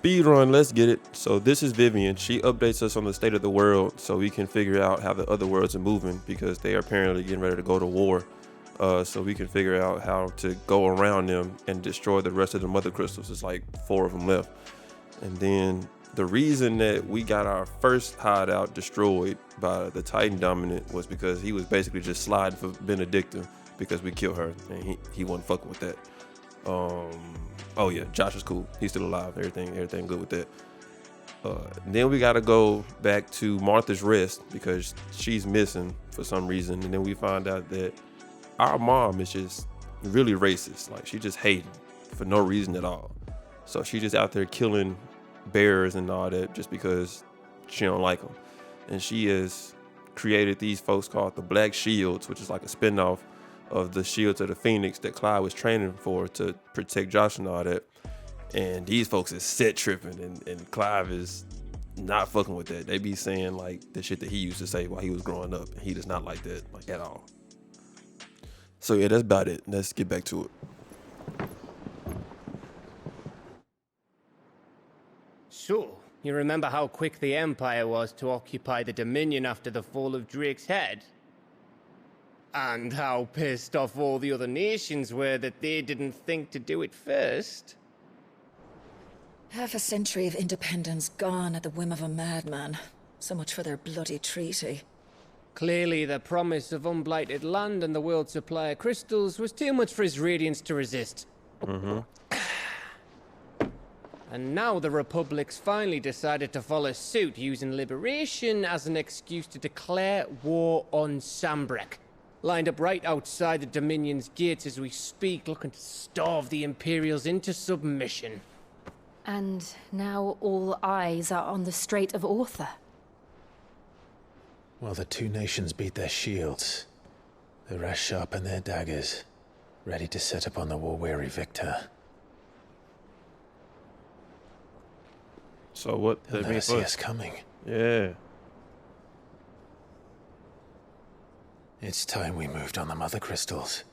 Speed run, let's get it. So this is Vivian. She updates us on the state of the world so we can figure out how the other worlds are moving because they are apparently getting ready to go to war. So we can figure out how to go around them and destroy the rest of the mother crystals. There's like 4 of them left. And then the reason that we got our first hideout destroyed by the Titan Dominant was because he was basically just sliding for Benedicta because we killed her and he wasn't fucking with that. Oh yeah, Josh is cool. He's still alive. Everything good with that. Then we gotta go back to Martha's Rest because she's missing for some reason. And then we find out that our mom is just really racist. Like she just hated for no reason at all. So she just out there killing bears and all that just because she don't like them. And she has created these folks called the Black Shields, which is like a spinoff of the Shields of the Phoenix that Clyde was training for to protect Josh and all that. And these folks is set tripping and Clive is not fucking with that. They be saying like the shit that he used to say while he was growing up. And he does not like that, like at all. So yeah, that's about it. Let's get back to it. So, you remember how quick the Empire was to occupy the Dominion after the fall of Drake's head? And how pissed off all the other nations were that they didn't think to do it first? Half a century of independence gone at the whim of a madman. So much for their bloody treaty. Clearly, the promise of unblighted land and the world's supply of crystals was too much for his radiance to resist. And now the Republic's finally decided to follow suit, using liberation as an excuse to declare war on Sambrek. Lined up right outside the Dominion's gates as we speak, looking to starve the Imperials into submission. And now all eyes are on the Strait of Author. While the two nations beat their shields, the rest sharpen their daggers, ready to set upon the war-weary victor. So what? They'll never see us coming. Yeah. It's time we moved on the mother crystals.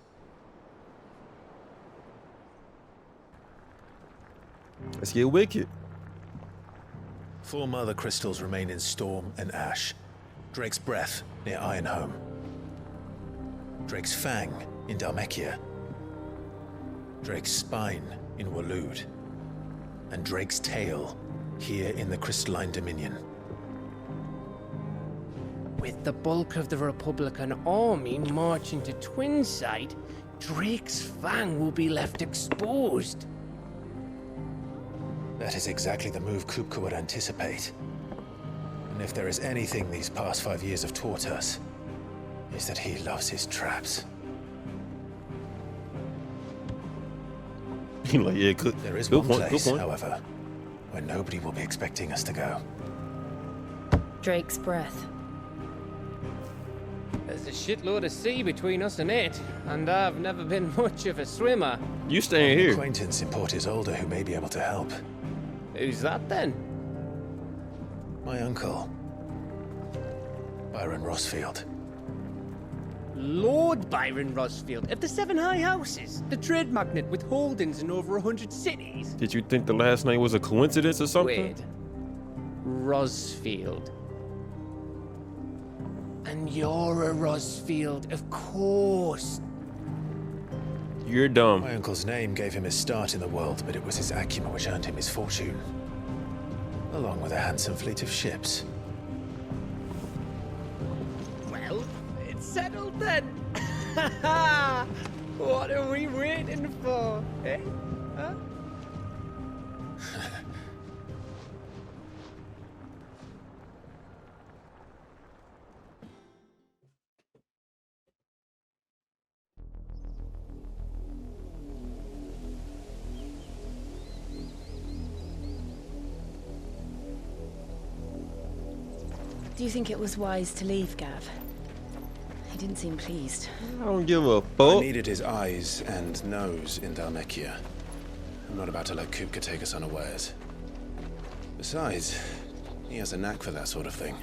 Let's get wicked. 4 mother crystals remain in Storm and Ash. Drake's Breath near Ironhome. Drake's Fang in Dhalmekia. Drake's Spine in Waloed. And Drake's Tail here in the Crystalline Dominion. With the bulk of the Republican army marching to Twinside, Drake's Fang will be left exposed. That is exactly the move Kupka would anticipate. And if there is anything these past 5 years have taught us, is that he loves his traps. Like, yeah, good. There is good one point, place, however, where nobody will be expecting us to go. Drake's Breath. There's a shitload of sea between us and it, and I've never been much of a swimmer. You staying An here? acquaintance in Port Isolde who may be able to help. Who's that then? My uncle, Byron Rosfield. Lord Byron Rosfield of the 7 High Houses, the trade magnate with holdings in over 100 cities. Did you think the last name was a coincidence or something? Wait. Rosfield. And you're a Rosfield, of course. You're dumb. My uncle's name gave him his start in the world, but it was his acumen which earned him his fortune. Along with a handsome fleet of ships. Well, it's settled then. What are we waiting for, eh? Huh? Do you think it was wise to leave, Gav? He didn't seem pleased. I don't give a I fuck. needed his eyes and nose in Dhalmekia. I'm not about to let Kupka take us unawares. Besides, he has a knack for that sort of thing.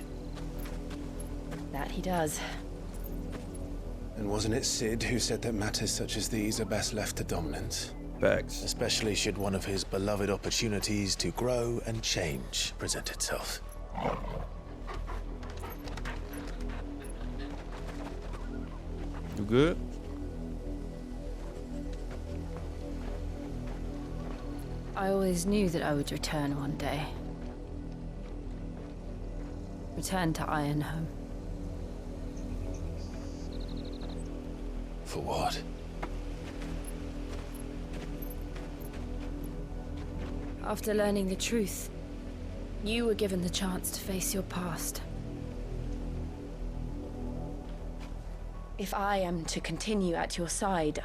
That he does. And wasn't it Sid who said that matters such as these are best left to dominance? Facts. especially should one of his beloved opportunities to grow and change present itself. You good? I always knew that I would return one day. Return to Ironhome. For what? After learning the truth, you were given the chance to face your past. If I am to continue at your side,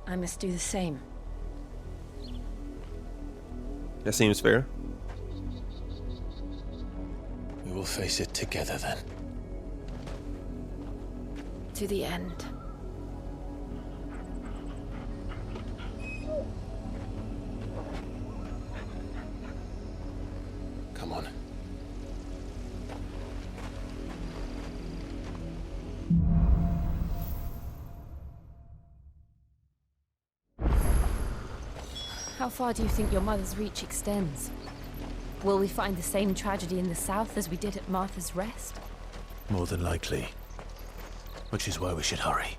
I must do the same. That seems fair. We will face it together then. To the end. Come on. How far do you think your mother's reach extends? Will we find the same tragedy in the south as we did at Martha's Rest? More than likely. Which is why we should hurry.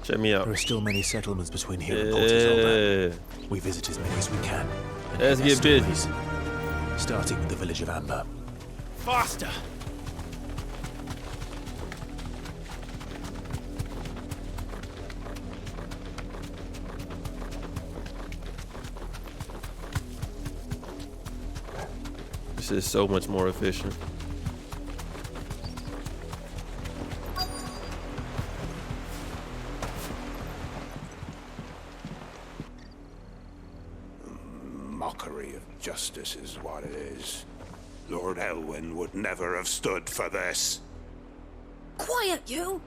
Check me out. There are still many settlements between here and Porter's Yeah. We visit as many as we can. And Let's hear get their busy. stories, starting with the village of Amber. Faster! This is so much more efficient. Mockery of justice is what it is. Lord Elwyn would never have stood for this. Quiet, you!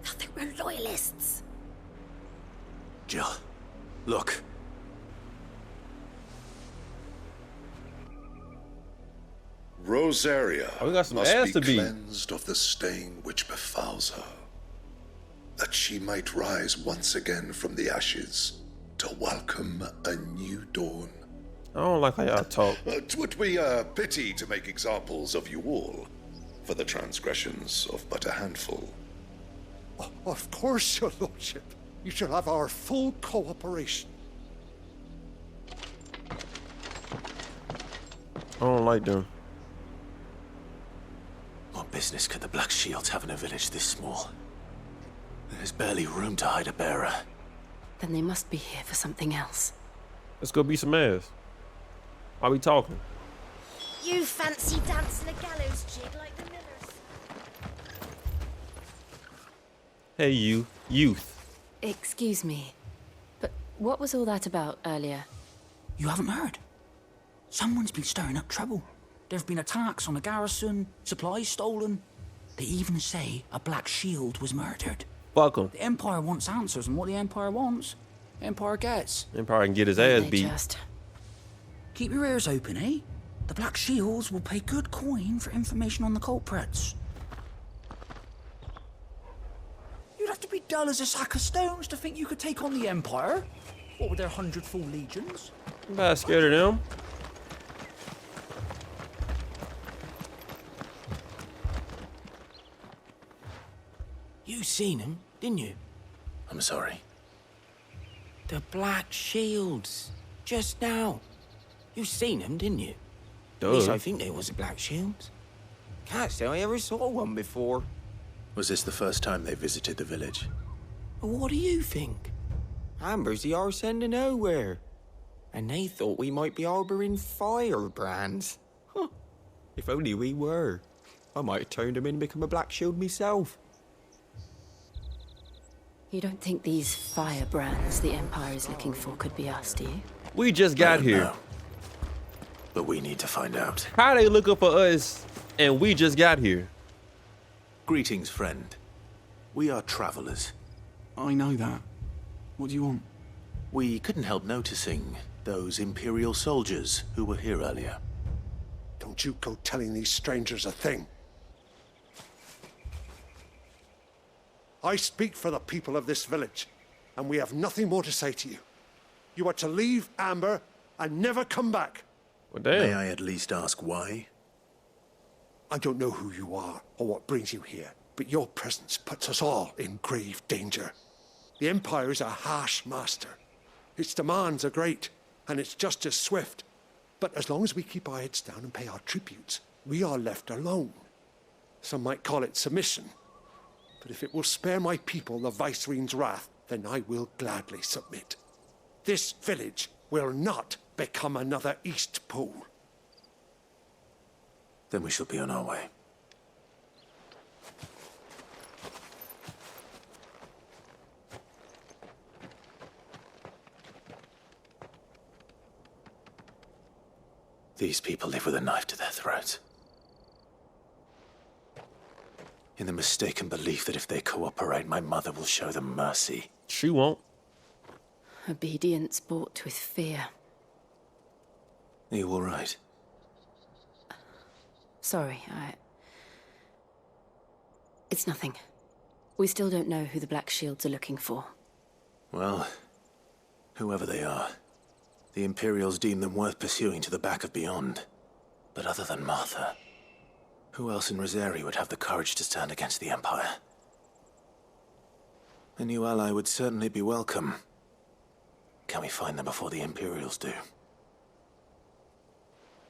I think we're loyalists. Jill, look. Rosaria Oh, we got some must ass be to beat. cleansed of the stain which befouls her, that she might rise once again from the ashes to welcome a new dawn. I don't like how y'all talk. It would be a pity to make examples of you all for the transgressions of but a handful. Of course, your lordship. You shall have our full cooperation. I don't like them. What business could the Black Shields have in a village this small? There's barely room to hide a bearer. Then they must be here for something else. Let's go beat some ass. Why we talking? You fancy dancing a gallows jig like the millers? Hey, you. Youth. Excuse me, but what was all that about earlier? You haven't heard? Someone's been stirring up trouble. There have been attacks on the garrison, supplies stolen. They even say a Black Shield was murdered. Fuck him. The Empire wants answers, and what the Empire wants, Empire gets. Empire can get his ass They beat. just... Keep your ears open, eh? The Black Shields will pay good coin for information on the culprits. You'd have to be dull as a sack of stones to think you could take on the Empire. What with their 100 full legions? I'm not scared of them. You seen him, didn't you? I'm sorry. The Black Shields. Just now. You seen them, didn't you? At least Duh. I think they was the Black Shields. Can't say I ever saw one before. Was this the first time they visited the village? But what do you think? Amber's the arse end of nowhere. And they thought we might be harboring firebrands. Huh. If only we were. I might have turned them in and become a Black Shield myself. You don't think these firebrands the Empire is looking for could be us, do you? We just got here. No. But we need to find out. How they looking for us and we just got here? Greetings, friend. We are travelers. I know that. What do you want? We couldn't help noticing those Imperial soldiers who were here earlier. Don't you go telling these strangers a thing. I speak for the people of this village, and we have nothing more to say to you. You are to leave Amber and never come back. Well, damn. May I at least ask why? I don't know who you are or what brings you here, but your presence puts us all in grave danger. The Empire is a harsh master. Its demands are great, and its justice swift. But as long as we keep our heads down and pay our tributes, we are left alone. Some might call it submission. But if it will spare my people the Viceroy's wrath, then I will gladly submit. This village will not become another East Pool. Then we shall be on our way. These people live with a knife to their throat. In the mistaken belief that if they cooperate, my mother will show them mercy. She won't. Obedience bought with fear. Are you all right? Sorry, It's nothing. We still don't know who the Black Shields are looking for. Well, whoever they are, the Imperials deem them worth pursuing to the back of beyond. But other than Martha, who else in Rosaria would have the courage to stand against the Empire? A new ally would certainly be welcome. Can we find them before the Imperials do?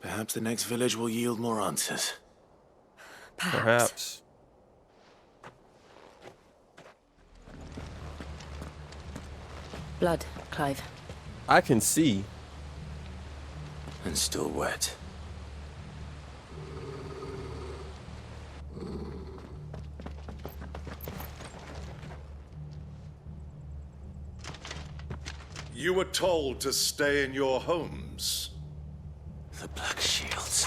Perhaps the next village will yield more answers. Perhaps. Blood, Clive. I can see. And still wet. You were told to stay in your homes. The Black Shields.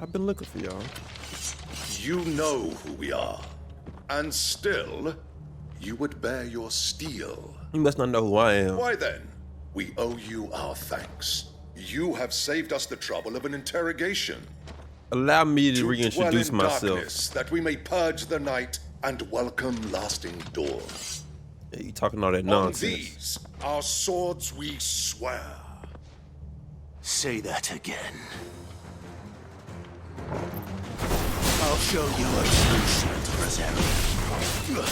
I've been looking for y'all. You know who we are. And still, you would bear your steel. You must not know who I am. Why then? We owe you our thanks. You have saved us the trouble of an interrogation. Allow me to dwell reintroduce in myself. darkness, that we may purge the night and welcome lasting dawn. Yeah, you talking all that On nonsense. these, our swords we swear. Say that again. I'll show you a true shield to Rosaria.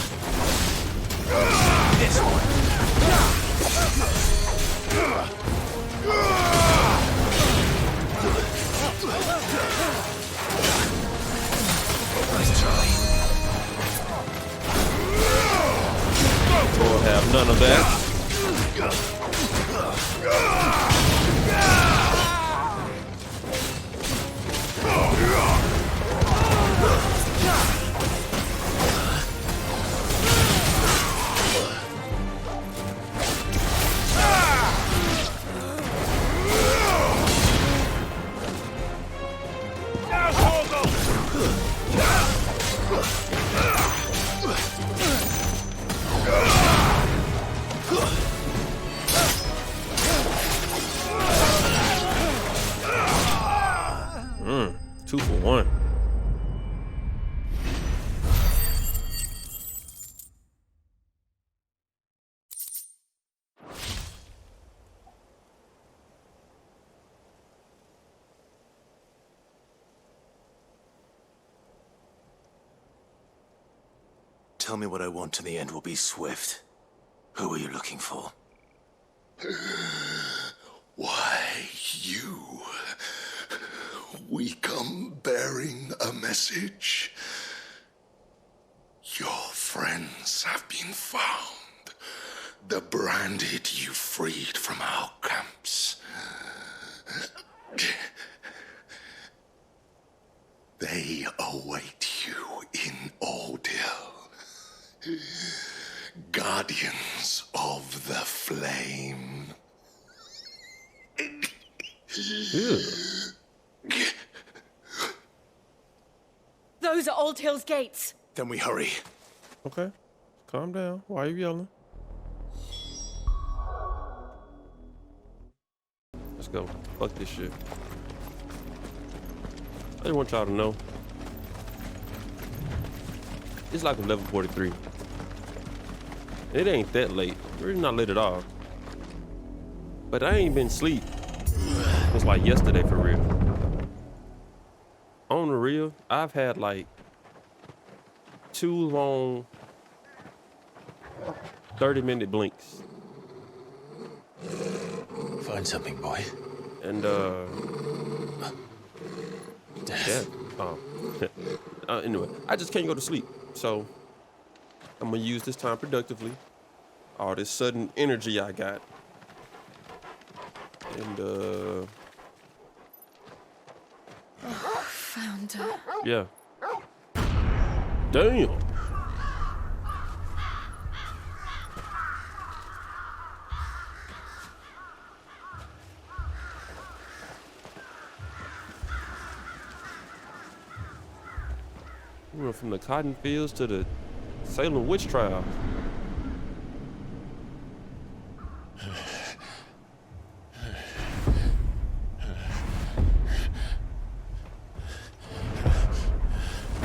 This one. Nice try. We'll have none of that. Two for one. Tell me what I want and the end will be swift. Who are you looking for? Why, you. We come bearing a message. Your friends have been found. The branded you freed from our camps. They await you in Odil. Guardians of the Flame. Ew. Those are Old Hill's gates. Then we hurry. Okay. Calm down. Why are you yelling? Let's go. Fuck this shit. I just want y'all to know. It's like 11:43. It ain't that late. It's really not late at all. But I ain't been asleep. It's like yesterday for real. On the real, I've had like 2 long 30-minute blinks. Find something, boy. And Death. Oh. Anyway, I just can't go to sleep. So I'm gonna use this time productively. All this sudden energy I got. And Found her. yeah. Damn. We went from the cotton fields to the Salem witch trial.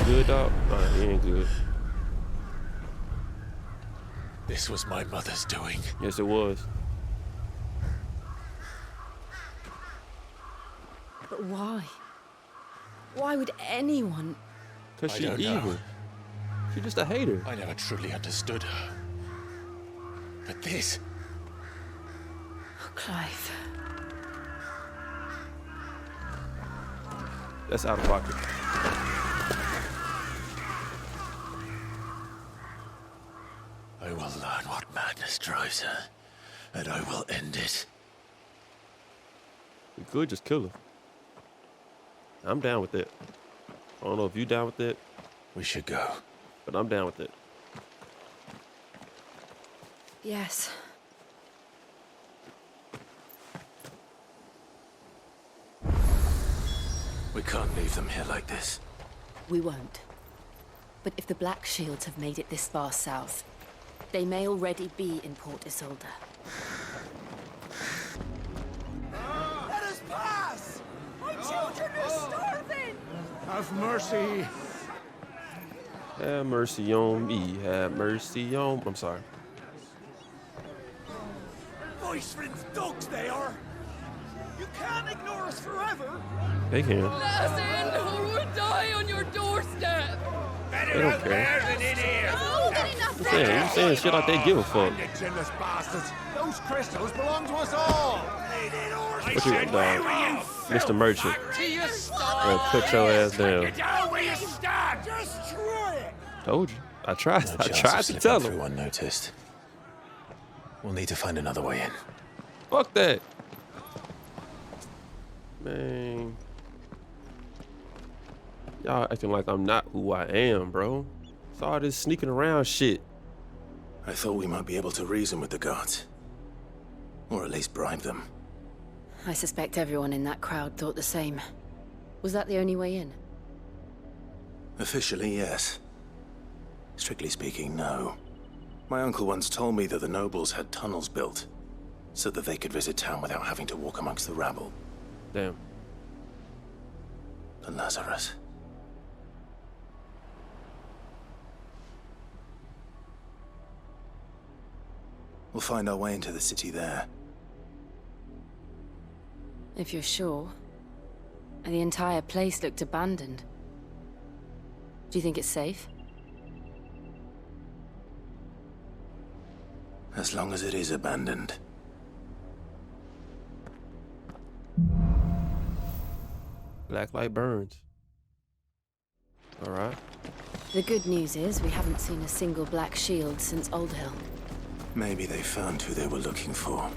Good, dog? He ain't good. This was my mother's doing. Yes, it was. But why? Why would anyone? Because I she don't evil. know. She just a hater. I never truly understood her. But this... Oh, Clive. That's out of pocket. I will learn what madness drives her, and I will end it. We could just kill her. I'm down with it. I don't know if you down with it, We should go. but I'm down with it. Yes. We can't leave them here like this. We won't. But if the Black Shields have made it this far south, they may already be in Port Isolde. Let us pass! My children are starving! Have mercy. Have mercy on me. Have mercy on... I'm sorry. Voice-friends dogs they are! You can't ignore us forever! They can. Let us in or we'll die on your doorstep! They don't care. Than in here! You saying shit like they give a fuck. Generous bastards! Those crystals belong to us all! What you dog? Mr. Merchant. Gonna cut your ass down. Down where you stand! Destroy it! Told you. I tried. No I chance tried of to slipping tell through him. unnoticed. We'll need to find another way in. Fuck that. Man. Y'all acting like I'm not who I am, bro. It's all this sneaking around shit. I thought we might be able to reason with the guards. Or at least bribe them. I suspect everyone in that crowd thought the same. Was that the only way in? Officially, yes. Strictly speaking, no. My uncle once told me that the nobles had tunnels built, so that they could visit town without having to walk amongst the rabble. Damn. The Lazarus. We'll find our way into the city there. If you're sure. The entire place looked abandoned. Do you think it's safe? As long as it is abandoned. Black light burns. All right. The good news is we haven't seen a single Black Shield since Old Hill. Maybe they found who they were looking for.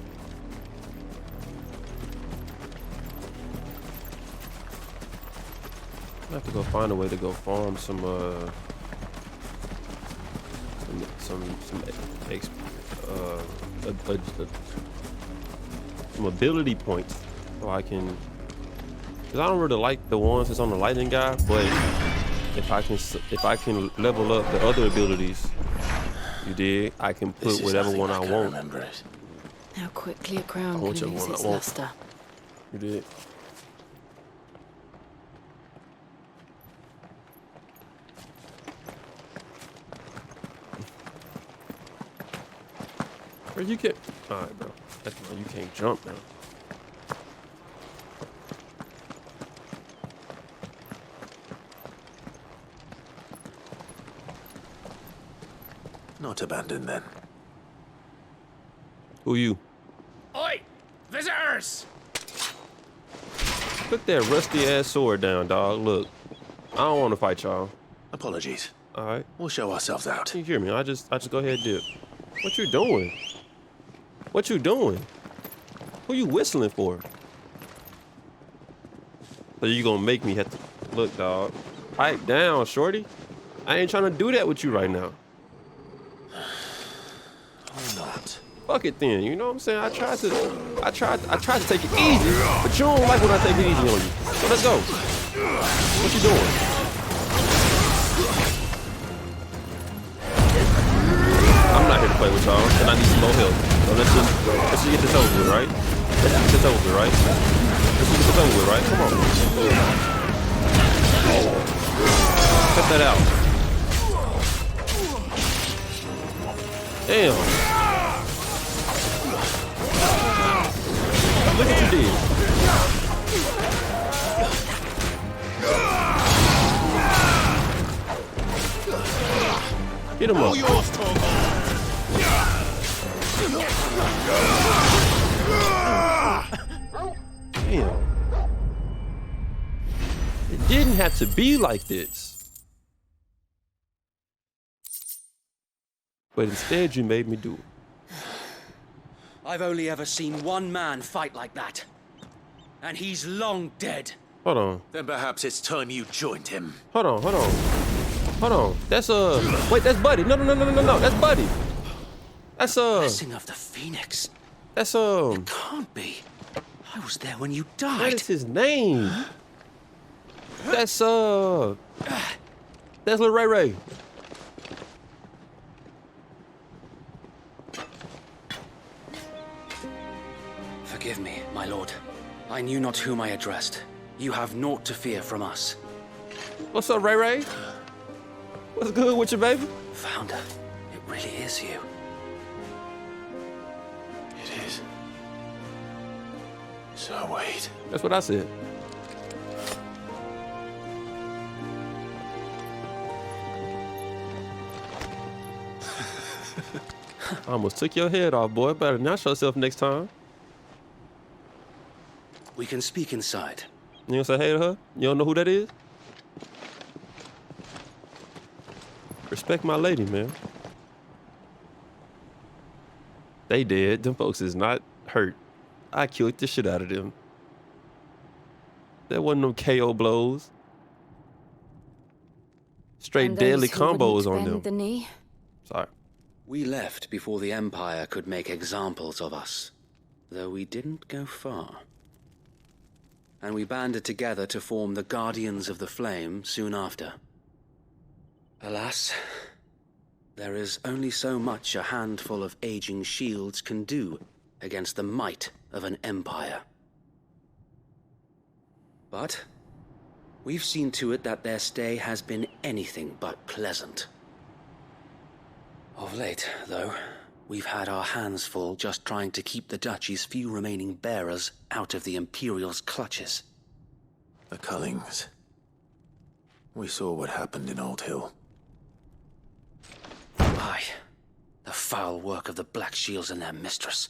I have to go find a way to go farm some ability points so I can, cause I don't really like the ones that's on the lightning guy, but if I can level up the other abilities, you dig, I can put whatever one I want. How quickly a crown I want can whichever lose one I its want. luster. You dig? Where you get? All right, bro. You can't jump now. Not abandoned then. Who you? Oi! Visitors! Put that rusty ass sword down, dog. Look, I don't want to fight y'all. Apologies. All right. We'll show ourselves out. You hear me? I just go ahead and dip. What you doing? What you doing? Who you whistling for? So you gonna make me have to look, dog? Pipe down, shorty. I ain't trying to do that with you right now. Or not. Fuck it then. You know what I'm saying? I tried to take it easy, but you don't like when I take it easy on you. So let's go. What you doing? I'm not here to play with y'all, and I need some more help. So let's just get this over with, right? Let's get this over with, right? Let's get this over with, right? Come on. Cut that out. Damn. Look what you did. Get him up. Damn. It didn't have to be like this. But instead you made me do it. I've only ever seen one man fight like that. And he's long dead. Hold on. Then perhaps it's time you joined him. Hold on. That's wait, that's Buddy. No. That's Buddy. That's Blessing of the Phoenix. That's It can't be. I was there when you died. What is his name? That's Lil Ray Ray. Forgive me, my lord. I knew not whom I addressed. You have naught to fear from us. What's up, Ray Ray? What's good with you, baby? Founder, it really is you. It is. So wait. That's what I said. I almost took your head off, boy. Better announce yourself next time. We can speak inside. You gonna say hey to her? You don't know who that is? Respect my lady, man. They dead. Them folks is not hurt. I killed the shit out of them. There wasn't no KO blows. Straight deadly combos on them. The knee. Sorry. We left before the Empire could make examples of us, though we didn't go far. And we banded together to form the Guardians of the Flame soon after. Alas, there is only so much a handful of aging shields can do against the might of an empire. But we've seen to it that their stay has been anything but pleasant. Of late, though, we've had our hands full just trying to keep the Duchy's few remaining bearers out of the Imperial's clutches. The Cullings. We saw what happened in Old Hill. Aye, the foul work of the Black Shields and their mistress.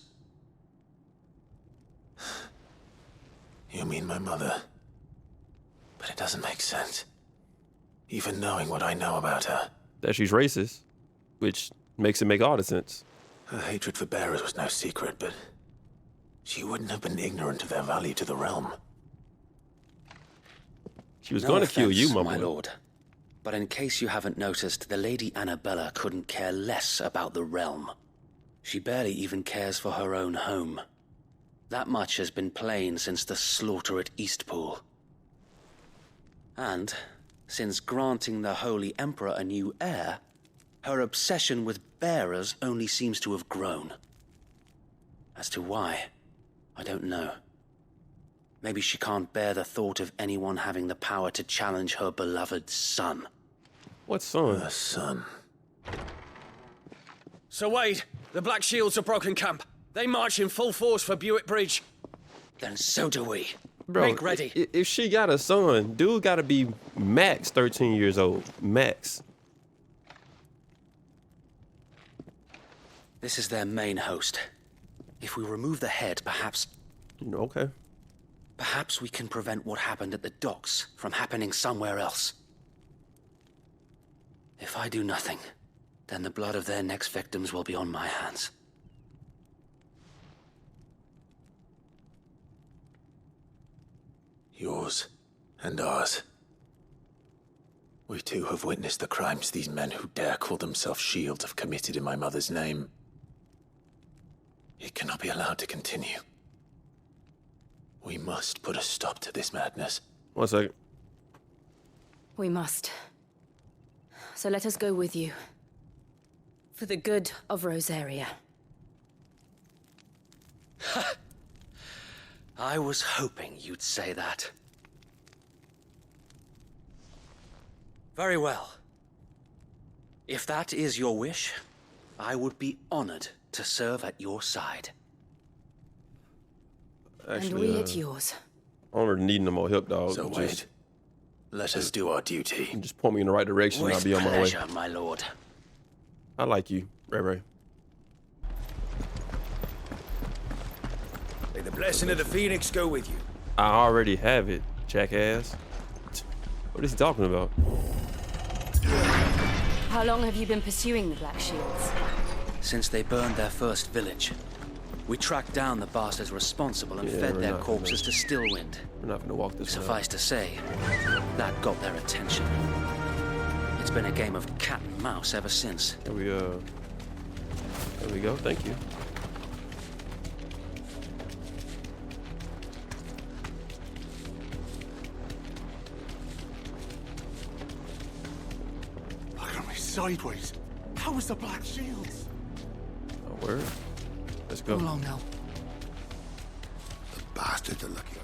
You mean my mother? But it doesn't make sense. Even knowing what I know about her. That she's racist, which makes it make all the sense. Her hatred for bearers was no secret, but she wouldn't have been ignorant of their value to the realm. She was going to kill you, my lord. But in case you haven't noticed, the Lady Annabella couldn't care less about the realm. She barely even cares for her own home. That much has been plain since the slaughter at Eastpool. And, since granting the Holy Emperor a new heir, her obsession with bearers only seems to have grown. As to why, I don't know. Maybe she can't bear the thought of anyone having the power to challenge her beloved son. What son? Her son. Sir Wade, the Black Shields have broken camp. They march in full force for Buick Bridge. Then so do we. Bro, Make ready. If she got a son, dude got to be max 13 years old. Max. This is their main host. If we remove the head, perhaps... Okay. Perhaps we can prevent what happened at the docks from happening somewhere else. If I do nothing, then the blood of their next victims will be on my hands. Yours and ours. We too have witnessed the crimes these men who dare call themselves shields have committed in my mother's name. It cannot be allowed to continue. We must put a stop to this madness. 1 second. We must. So let us go with you. For the good of Rosaria. I was hoping you'd say that. Very well. If that is your wish, I would be honored to serve at your side. Actually, and we at yours. Honored needing no more help, dog. So wait. Let us do our duty. Just point me in the right direction and I'll be on my way. With pleasure, my lord. I like you, Ray. May the blessing of the Phoenix go with you. I already have it, jackass. What is he talking about? How long have you been pursuing the Black Shields? Since they burned their first village. We tracked down the bastards responsible and fed their corpses to Stillwind. We're not gonna walk this way. Suffice to say, that got their attention. It's been a game of cat and mouse ever since. There we go. Thank you. Look at me sideways. How was the Black Shields? Oh, word. Let's go. Go along now. The bastards are lucky.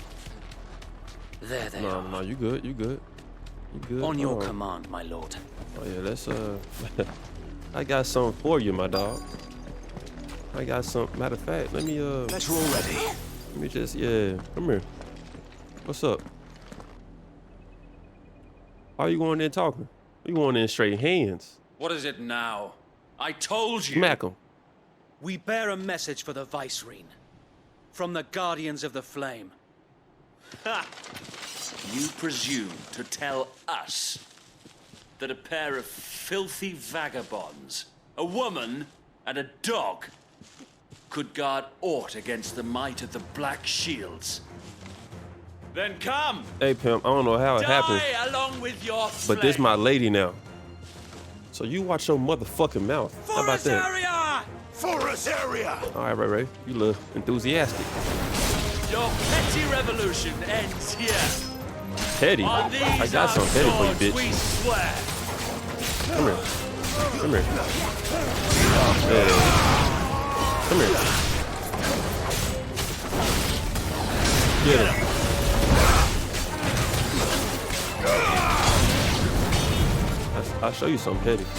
There they are. No, you good. You good. On your command, my lord. Oh yeah, let's I got something for you, my dog. I got some. Matter of fact, let me Let's roll ready. Let me just come here. What's up? Why are you going there talking? You going in straight hands? What is it now? I told you. Smack him. We bear a message for the Vicereine. From the Guardians of the Flame. Ha! You presume to tell us that a pair of filthy vagabonds, a woman and a dog, could guard aught against the might of the Black Shields? Then come! Hey, pimp, I don't know how it happened, along with your but this my lady now. So you watch your motherfucking mouth. How about that? ROSARIA! For ROSARIA! All right, Ray. You look enthusiastic. Your petty revolution ends here. Petty? I got some petty for you, bitch. We swear. Come here. Come here. Yeah. Come here. Get him. I'll show you something petty. I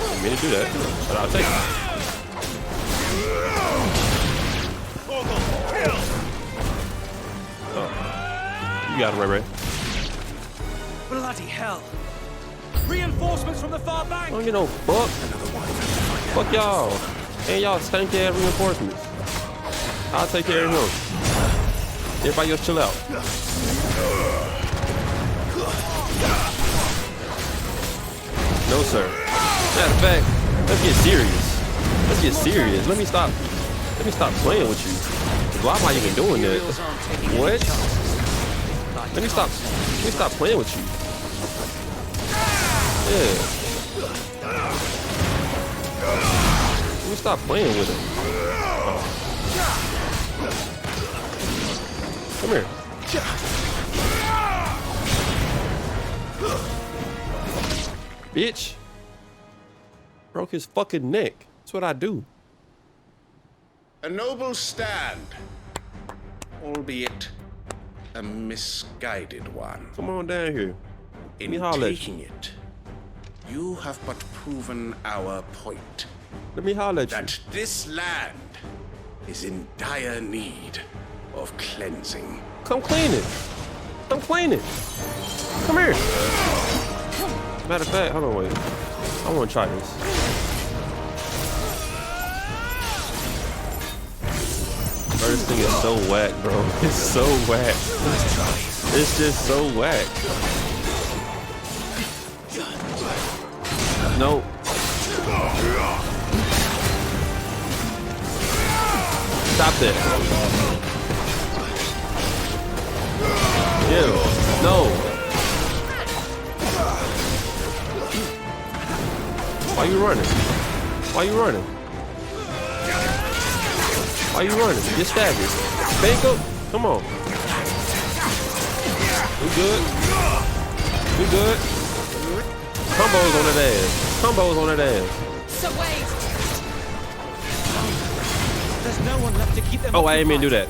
didn't mean to do that, but I'll take it. Oh. You got him, Ray. Bloody hell. Reinforcements from the far bank. I don't get no fuck. Fuck y'all. And y'all stank ass reinforcements. I'll take care of him. Everybody else chill out. No, sir. Matter of fact, let's get serious. Let's get serious. Let me stop playing with you. Why am I even doing that? What? Let me stop playing with you. Yeah. Let me stop playing with him. Oh. Come here. Bitch. Broke his fucking neck. That's what I do. A noble stand, albeit a misguided one. Come on down here. In taking it, you have but proven our point. Let me holler at you. That this land is in dire need of cleansing. Come clean it. Come clean it. Come here. Matter of fact, hold on, wait. I want to try this. Bro, this thing is so whack, bro. It's so whack. It's just so whack. Nope. Stop that. Ew. No. Why you running? Why you running? Why you running? Get stabbed. Bank up. Come on. We good? We good? Combos on that ass. Combos on that ass. So wait. There's no one left to keep them. Oh, I didn't mean to do that.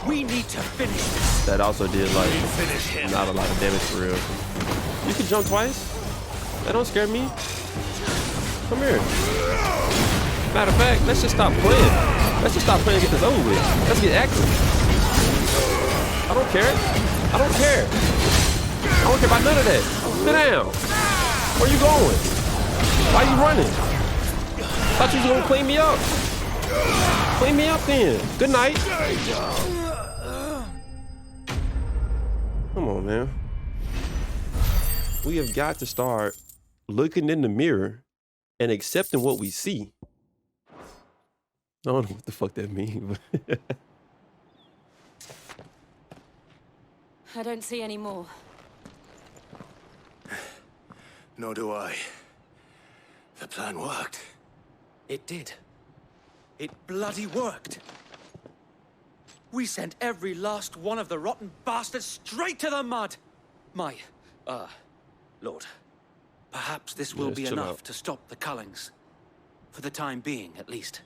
We need to finish this. That also did like not a lot of damage for real. You can jump twice. That don't scare me. Come here. Matter of fact, let's just stop playing. Let's just stop playing and get this over with. Let's get active. I don't care. I don't care. I don't care about none of that. Sit down. Where you going? Why you running? Thought you was gonna clean me up. Clean me up then. Good night. Come on, man. We have got to start looking in the mirror and accepting what we see. I don't know what the fuck that means. I don't see any more. Nor do I. The plan worked. It did. It bloody worked. We sent every last one of the rotten bastards straight to the mud. My, Lord, perhaps this will be enough to stop the Cullings. For the time being, at least.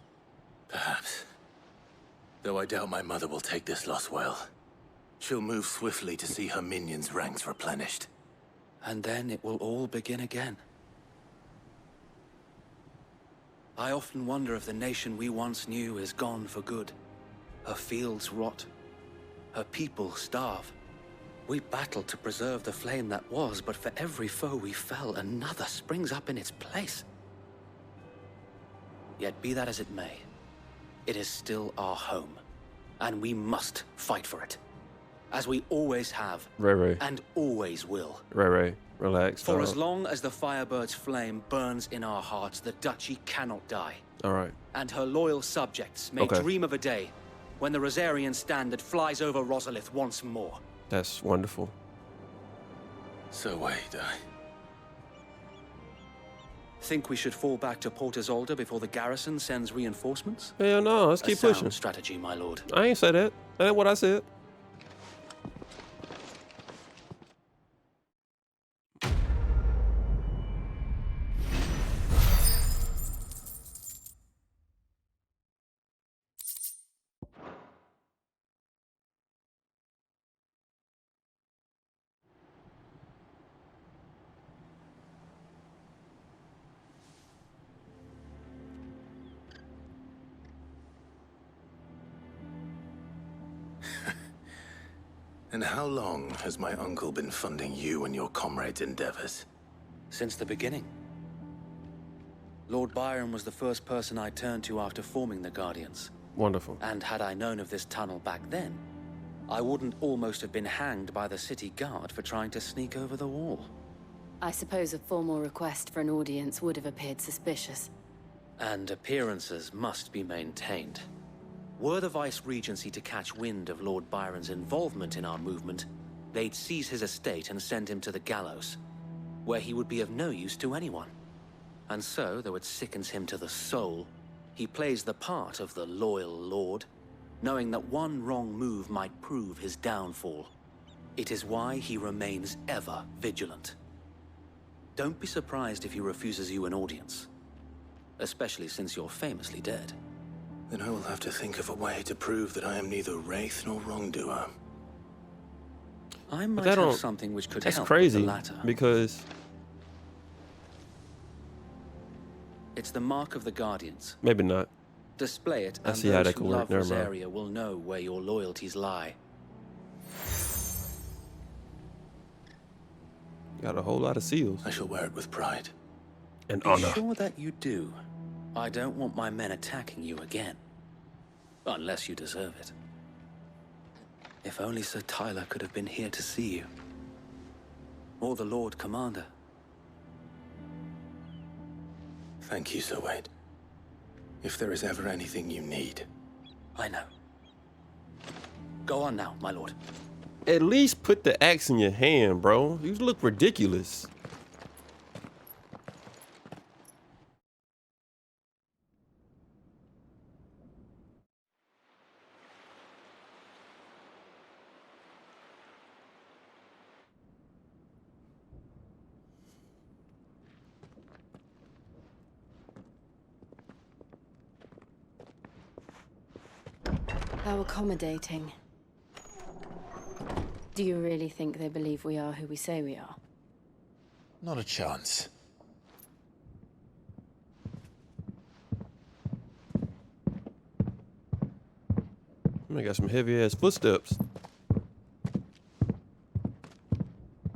Perhaps. Though I doubt my mother will take this loss well. She'll move swiftly to see her minions' ranks replenished. And then it will all begin again. I often wonder if the nation we once knew is gone for good. Her fields rot. Her people starve. We battled to preserve the flame that was, but for every foe we fell, another springs up in its place. Yet be that as it may, it is still our home, and we must fight for it. As we always have, Ray. And always will. Ray, relax. For as long as the Firebird's flame burns in our hearts, the Duchy cannot die. All right. And her loyal subjects may dream of a day when the Rosarian standard flies over Rosalith once more. That's wonderful. So wait, Think we should fall back to Port Isolde before the garrison sends reinforcements? Hell no, let's keep pushing. Sound strategy, my lord. I ain't said that. That ain't what I said. And how long has my uncle been funding you and your comrades' endeavors? Since the beginning. Lord Byron was the first person I turned to after forming the Guardians. Wonderful. And had I known of this tunnel back then, I wouldn't almost have been hanged by the city guard for trying to sneak over the wall. I suppose a formal request for an audience would have appeared suspicious. And appearances must be maintained. Were the Vice-Regency to catch wind of Lord Byron's involvement in our movement, they'd seize his estate and send him to the gallows, where he would be of no use to anyone. And so, though it sickens him to the soul, he plays the part of the loyal lord, knowing that one wrong move might prove his downfall. It is why he remains ever vigilant. Don't be surprised if he refuses you an audience, especially since you're famously dead. Then I will have to think of a way to prove that I am neither wraith nor wrongdoer. I might have something which could help crazy, with the latter. Because It's the mark of the Guardians. Maybe not. Display it, I and see how those that who could work. love Never mind. Rosaria will know where your loyalties lie. Got a whole lot of seals. I shall wear it with pride. And Be honor. sure that you do. I don't want my men attacking you again. Unless you deserve it. If only Sir Tyler could have been here to see you. Or the Lord Commander. Thank you, Sir Wade. If there is ever anything you need. I know. Go on now, my lord. At least put the axe in your hand, bro. You look ridiculous. How accommodating. Do you really think they believe we are who we say we are? Not a chance. I got some heavy ass footsteps.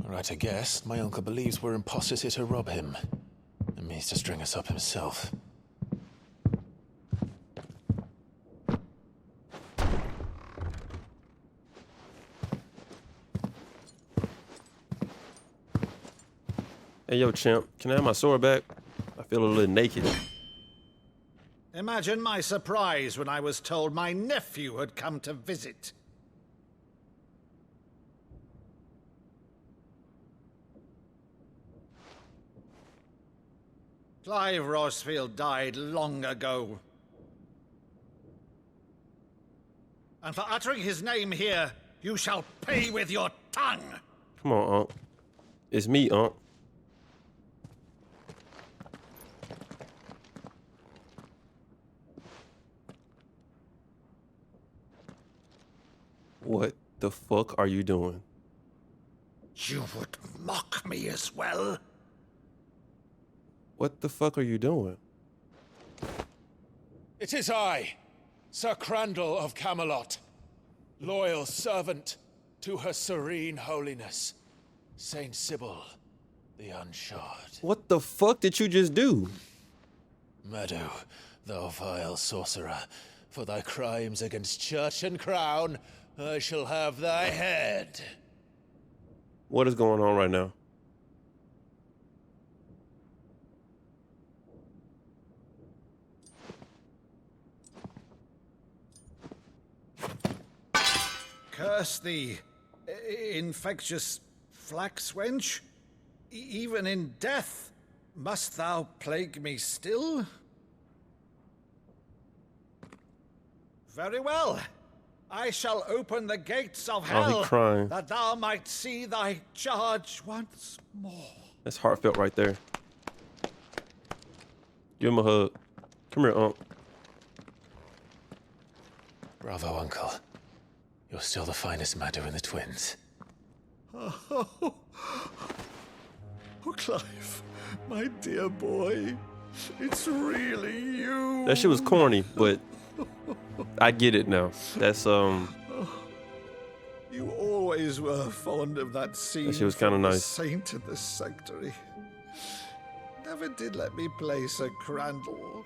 Right, I guess. My uncle believes we're imposters here to rob him. And means to string us up himself. Hey, yo, champ, can I have my sword back? I feel a little naked. Imagine my surprise when I was told my nephew had come to visit. Clive Rosfield died long ago. And for uttering his name here, you shall pay with your tongue. Come on, Unc. It's me, Unc. What the fuck are you doing? You would mock me as well? What the fuck are you doing? It is I, Sir Crandall of Camelot, loyal servant to Her Serene Holiness, Saint Sybil, the Unshod. What the fuck did you just do? Meadow, thou vile sorcerer, for thy crimes against church and crown, I shall have thy head. What is going on right now? Curse thee, infectious flax wench. Even in death, must thou plague me still? Very well. I shall open the gates of hell, crying. that thou might see thy charge once more. That's heartfelt right there. Give him a hug. Come here, Unc. Bravo, Uncle. You're still the finest Meadow in the twins. Oh, Clive, my dear boy, it's really you. That shit was corny, but I get it now. That's You always were fond of that scene. That shit was kinda from The nice. Saint of the Sanctuary. Never did let me play Sir Crandall.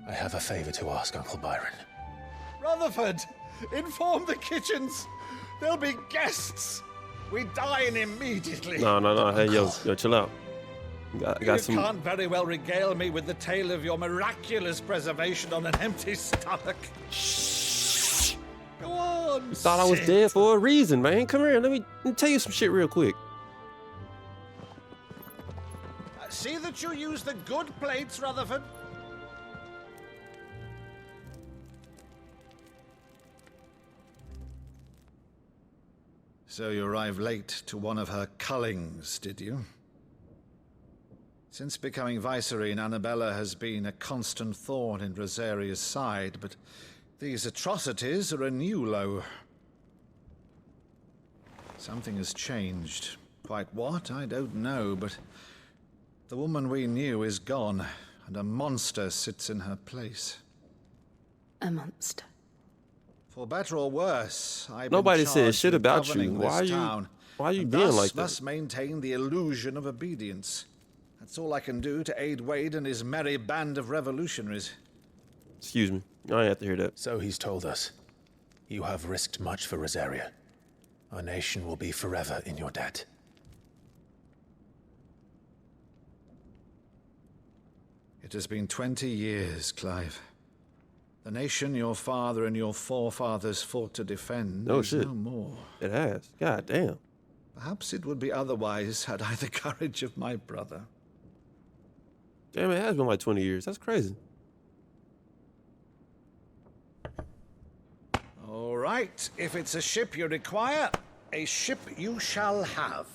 I have a favor to ask, Uncle Byron. Rutherford, inform the kitchens. There'll be guests. We dine immediately. No. Hey, yo, chill out. Got You some. can't very well regale me with the tale of your miraculous preservation on an empty stomach. Go on. Thought I was sit. dead for a reason, man. Come here. Let me tell you some shit real quick. See that you use the good plates, Rutherford. So you arrived late to one of her cullings, did you? Since becoming Vicereine, Annabella has been a constant thorn in Rosaria's side, but these atrocities are a new low. Something has changed. Quite what, I don't know, but the woman we knew is gone, and a monster sits in her place. A monster. For better or worse, I've Nobody been said charged shit with about you. governing Why this are you- town, why are you and being thus like that? must maintain the illusion of obedience. That's all I can do to aid Wade and his merry band of revolutionaries. Excuse me. I didn't have to hear that. So he's told us. You have risked much for Rosaria. Our nation will be forever in your debt. It has been 20 years, Clive. The nation your father and your forefathers fought to defend No is shit. no more. It has. God damn. Perhaps it would be otherwise had I the courage of my brother. Damn, it has been like 20 years. That's crazy. All right, if it's a ship you require, a ship you shall have.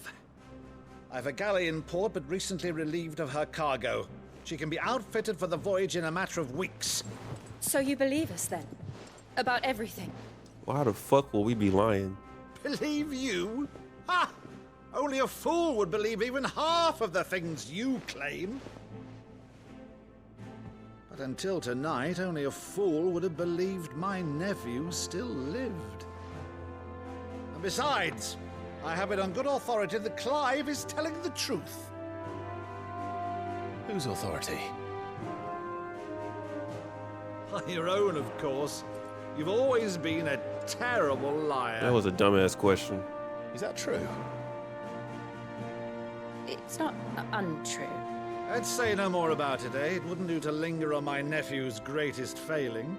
I've a galley in port, but recently relieved of her cargo. She can be outfitted for the voyage in a matter of weeks. So you believe us then? About everything? Why the fuck will we be lying? Believe you? Ha! Only a fool would believe even half of the things you claim. But until tonight, only a fool would have believed my nephew still lived. And besides, I have it on good authority that Clive is telling the truth. Whose authority? On your own, of course. You've always been a terrible liar. That was a dumbass question. Is that true? It's not untrue. Let's say no more about it, eh? It wouldn't do to linger on my nephew's greatest failing.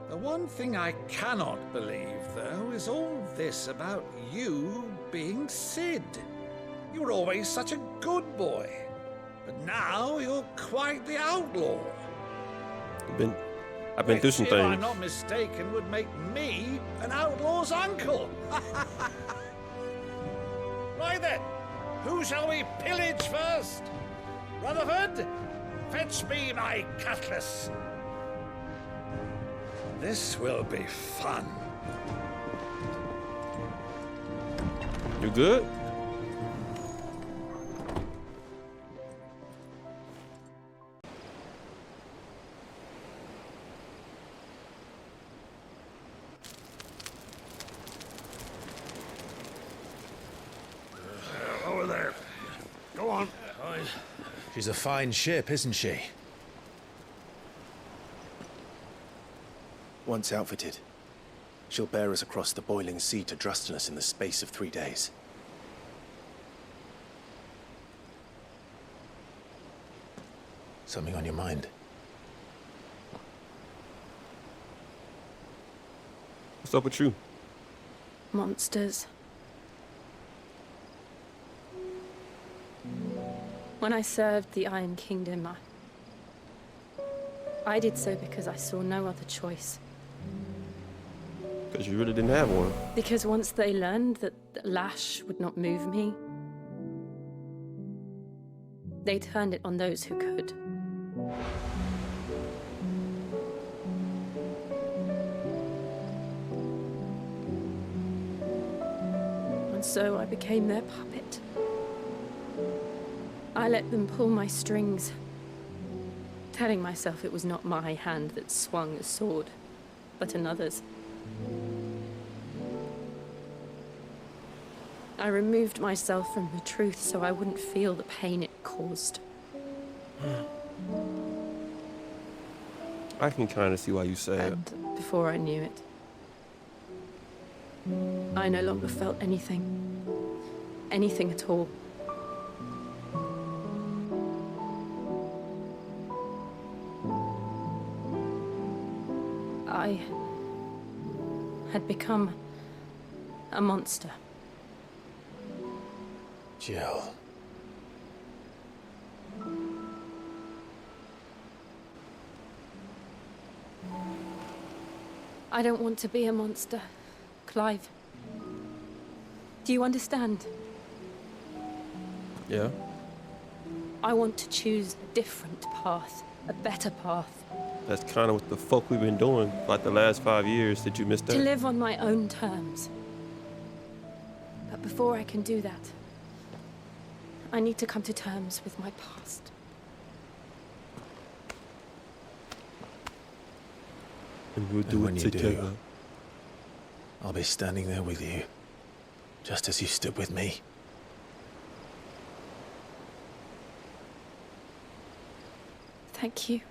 The one thing I cannot believe, though, is all this about you being Sid. You were always such a good boy, but now you're quite the outlaw. I've been through some Which, if I'm things. not mistaken, would make me an outlaw's uncle. Right then, who shall we pillage first? Rutherford, fetch me my cutlass. This will be fun. You good? Over there. Go on. She's a fine ship, isn't she? Once outfitted, she'll bear us across the boiling sea to Drustinus in the space of 3 days. Something on your mind? What's up with you? Monsters. When I served the Iron Kingdom, I did so because I saw no other choice. Because you really didn't have one. Because once they learned that Lash would not move me, they turned it on those who could. And so I became their puppet. I let them pull my strings, telling myself it was not my hand that swung a sword, but another's. I removed myself from the truth so I wouldn't feel the pain it caused. I can kind of see why you say it. And before I knew it, I no longer felt anything. Anything at all. I had become a monster. Jill. I don't want to be a monster, Clive. Do you understand? Yeah. I want to choose a different path, a better path. That's kind of what the fuck we've been doing like the last 5 years. Did you miss that? To live on my own terms. But before I can do that, I need to come to terms with my past. And we'll do when it you together. do, I'll be standing there with you, just as you stood with me. Thank you,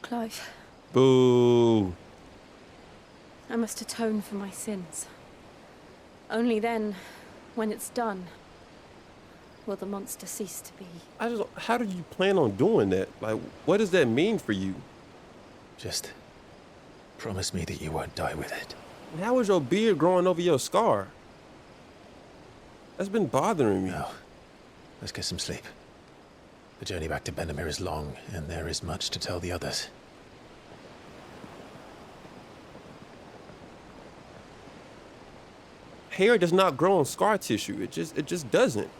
Clive. Boo. I must atone for my sins. Only then, when it's done, will the monster cease to be. How did you plan on doing that? Like, what does that mean for you? Just promise me that you won't die with it. And how is your beard growing over your scar? That's been bothering me. Now, let's get some sleep. The journey back to Benamir is long, and there is much to tell the others. Hair does not grow on scar tissue. It just doesn't.